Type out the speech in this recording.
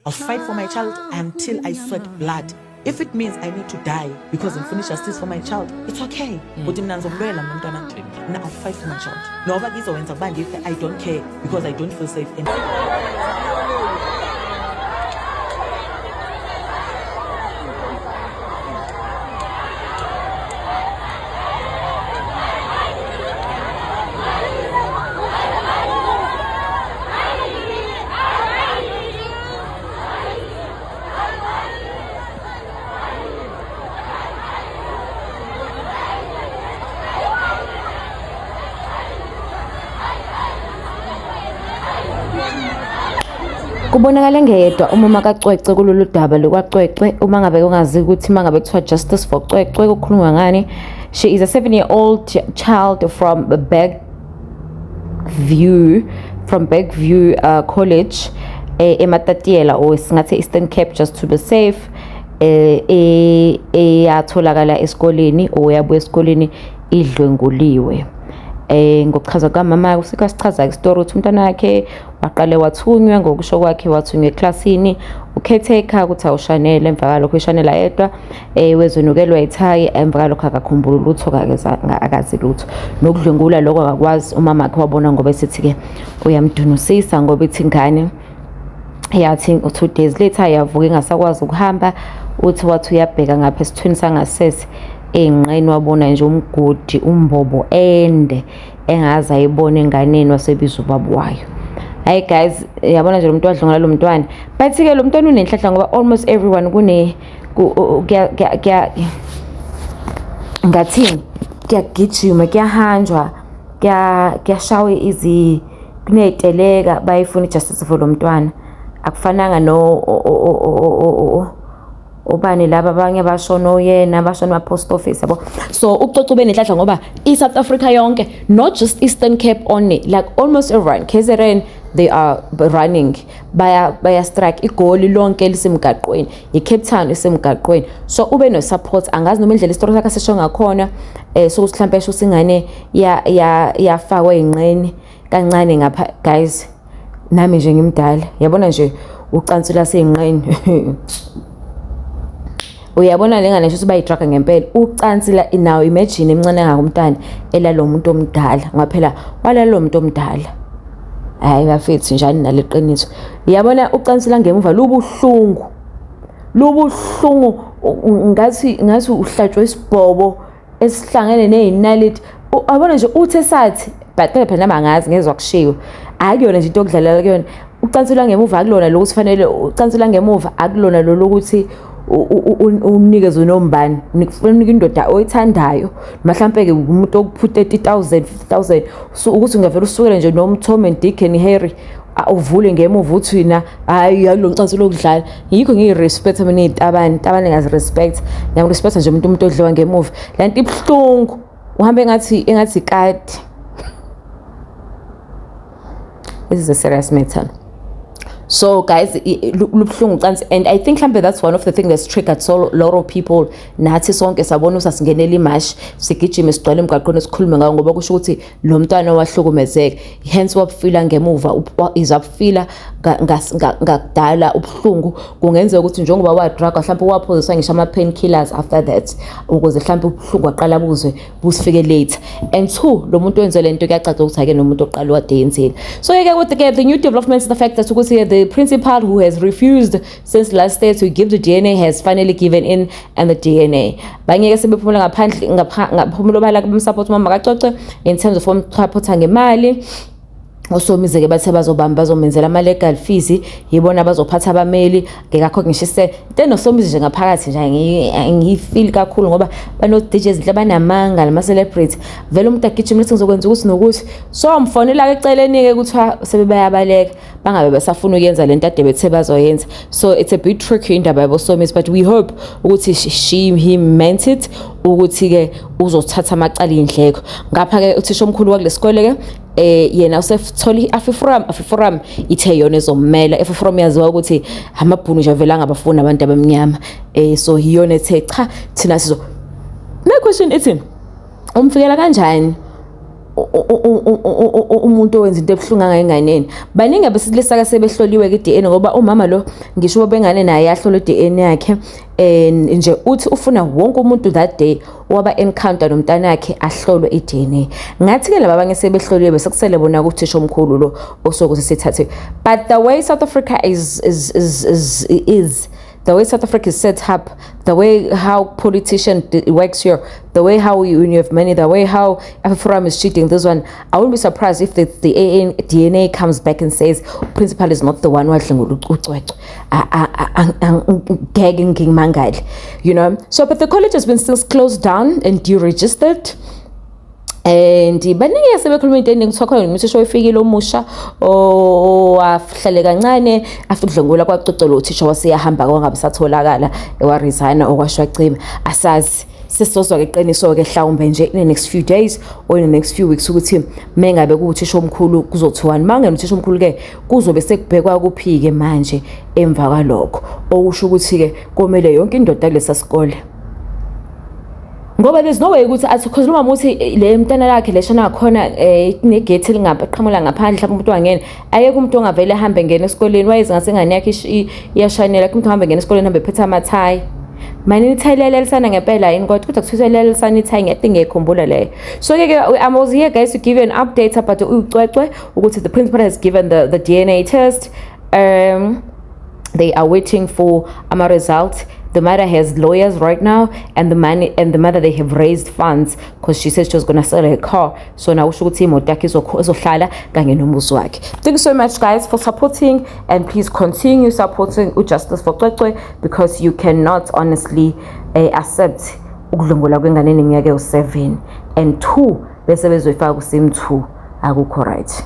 I'll fight for my child until I sweat blood. If it means I need to die because I'm finished justice for my child, it's okay. But I'll fight for my child. I don't care because I don't feel safe anymore. Kubonakala ngedwa uma kaCwecwe kulolu daba lokwaCwecwe uma ngabe ungazi ukuthi mangabe kuthiwa justice for Cwecwe kukhulunywa ngani. She is a 7-year-old child from Bergview College eMatatiela or singathe Eastern Cape just to be safe. Eyatholakala esikoleni or yabuya esikoleni idlwenguliwe. Ngokuchaza kamama usika sichaza istory ukuthi umntwana wakhe waqale wathunywa ngokusho kwakhe wathunywa eclassini ukhetheka ukuthi awushanele emva lokho eshanela yedwa wezonukelwa ithayi emva lokho akakhumbula lutho akazi lutho nokudlungula lokho akakwazi umama wakhe wabona ngoba esithi ke uyamdunusisa ngoba ithi ingane yathi 2 days later yavuka ingasakwazi ukuhamba uthi wathi uyabheka ngapha esithweni sangasese enqeni wabona nje umgodi umbobo ende engaza ayibona enganeni wasebiza ubaba wayo. Hey guys, yabona nje lo muntu wadlungela lo mntwana but ke lo mntwana unenhlanhla ngoba almost everyone ngathini kuyagijima kuyahanjwa kuyashawe kuneteleka bayifuna justice for lo mntwana akufananga no ubani laba abanye bashona yena bashona ma-post office yabo. So uCwecwe benenhlanhla ngoba South Africa yonke, not just Eastern Cape only, like almost everyone KZN they are running baya strike igoli lonke lisemgaqweni iCape Town isemgaqweni. So ube no support angazi noma indlela isitori sakhe sesho ngakhona so mhlambe esho singane yafakwa ingqeni kancane ngapha guys. Nami nje ngimdala yabona nje ucansula sengqeni uyabona lengane nje siba yidraga ngempela ucansila now imagine emncane ngakumntana elalo muntu omdala ngoba phela walalo muntu omdala hayi bafethi njani naleqiniso uyabona ucansila ngemuva lubuhlungu ngathi uhlatshwe isibhobo esihlangene nezinaliti uyabona nje uthe sathi but phela namangazi ngezwe kushiwo akuyona nje into okudlalela kuyona ucansila ngemuva akulona lokuthi fanele ucansila ngemuva akulona lo lokuthi unikeze nombani nikufuneka indoda oyithandayo mhlawumbe ke umuntu okuphuthe 30,000 50,000 so ukuthi ungavela usukele nje noMtom and Dick and Harry uvule ngemuva uthi wina hayi yakuloncansilo okudlala yikho ngiyirespect mina abantu abaningazi respect ngiyamrespect nje umuntu odliwa ngemuva lento ibhlungu uhambe engathi kade. This is a serious matter. So guys, and I think that's one of the things that's triggered so a lot of people. Nathi sonke sabona usasingenela imash sigijima sigcwele emgaqweni esikhulume ngawo ngoba kusho ukuthi lo mntwana wahlukumezeka hence wabufila ngemuva izabufila ngakudala ubhlungu kungenzeka ukuthi njengoba wadrug mhlawumbe waphoziswa ngisho ama painkillers after that ukuze mhlawumbe ubhlungu aqala busifike later. And 2 lo muntu wenze lento kuyacaca ukuthi ake nomuntu oqala wade yenzile. So the new developments, the fact that ukuthi the principal who has refused since last year to give the DNA has finally given in and the DNA bangeke sebephumula ngaphandle ngaphumula bala kumsupport mama kaCwecwe in terms of umsupporta ngemali. Osomize ke bathe bazomenzela ama legal fees yibona bazophatha abameli ngekakho ngishise then osomize nje ngaphakathi nje ngifeel kakhulu ngoba bano DJs labanamanga lama celebrity vele umuntu agijima lethi ngizokwenza ukuthi nokuthi so amfonela ke eceleni ke kuthiwa sebebayabaleka bangabe basafuna ukuyenza lento ade bethe bazoyenza. So it's a bit tricky indaba yabo somize but we hope ukuthi he meant it ukuthi ke uzothatha amaqala indleko ngapha ke uthisha omkhulu wakulesikole ke yena useftholi afiforum ithe yona ezomela afiforum yaziwa ukuthi amabhunu nje avela ngabafuna abantu abamnyama so hiyona ethe cha thina sizo. My question is umfikela kanjani umuntu owenza into ebuhlungu enganeni. Baningi abesilisa ke sebehloliwe ke DNA ngoba umama lo ngisho bengane naye yahlolwa DNA yakhe nje uthi ufuna wonke umuntu that day waba encounter nomntana wakhe ahlolwe iDNA. Ngathi ke laba abanye sebehloliwe bese kusele bona ukuthi thisha omkhulu lo osokuthi sithathe. But the way South Africa is the way South Africa is set up, the way how politician works here, the way how you have money, the way how Afram is cheating this one, I wouldn't be surprised if the DNA comes back and says principal is not the one you know. So but the college has been still closed down and deregistered. And baningi yasebekhuluma into eningi kuthiwa umthisha oyifikile omusha owahlale kancane after ukudlengula kwacocela uthisha waseyahamba kwangabe satholakala ewaresign okwashwacima asazi sesizozwa ke iqiniso ke mhlawumbe nje in the next few days or in the next few weeks ukuthi mengabe kuwuthisha omkhulu kuzothiwani mangena uthisha omkhulu ke kuzobe sekubhekwa kuphike manje emva kwalokho okusho ukuthi ke komele yonke indoda kulesa sikole ngoba there's no way ukuthi athi because noma uthi le mntana lakhe leshana khona negate lingaqhamula ngaphandle mhlawumbe umuntu wangena ayeke umuntu ongavele ehambe ngene esikoleni wayize ngasengane yakhe iyashanela umuntu ahambe ngene esikoleni hambe phetha amathayi manje ithayilele lisana ngempela yini kodwa kuthiwa lisana ithayi ngethi ngekhumbula leyo so ke I was here guys to give you an update about ucwecwe ukuthi the principal has given the DNA test. They are waiting for ama results. The mother has lawyers right now, and the mother they have raised funds because she said she was gonna sell her car. So now usho ukuthi imoto yakhe izohlala kanye nomuzi wakhe. Thank you so much guys for supporting, and please continue supporting Justice for Cwecwe because you cannot honestly accept ukudlungula kwengane neminyaka u7 and 2 bese bezoyifaka kusim 2 akukho right.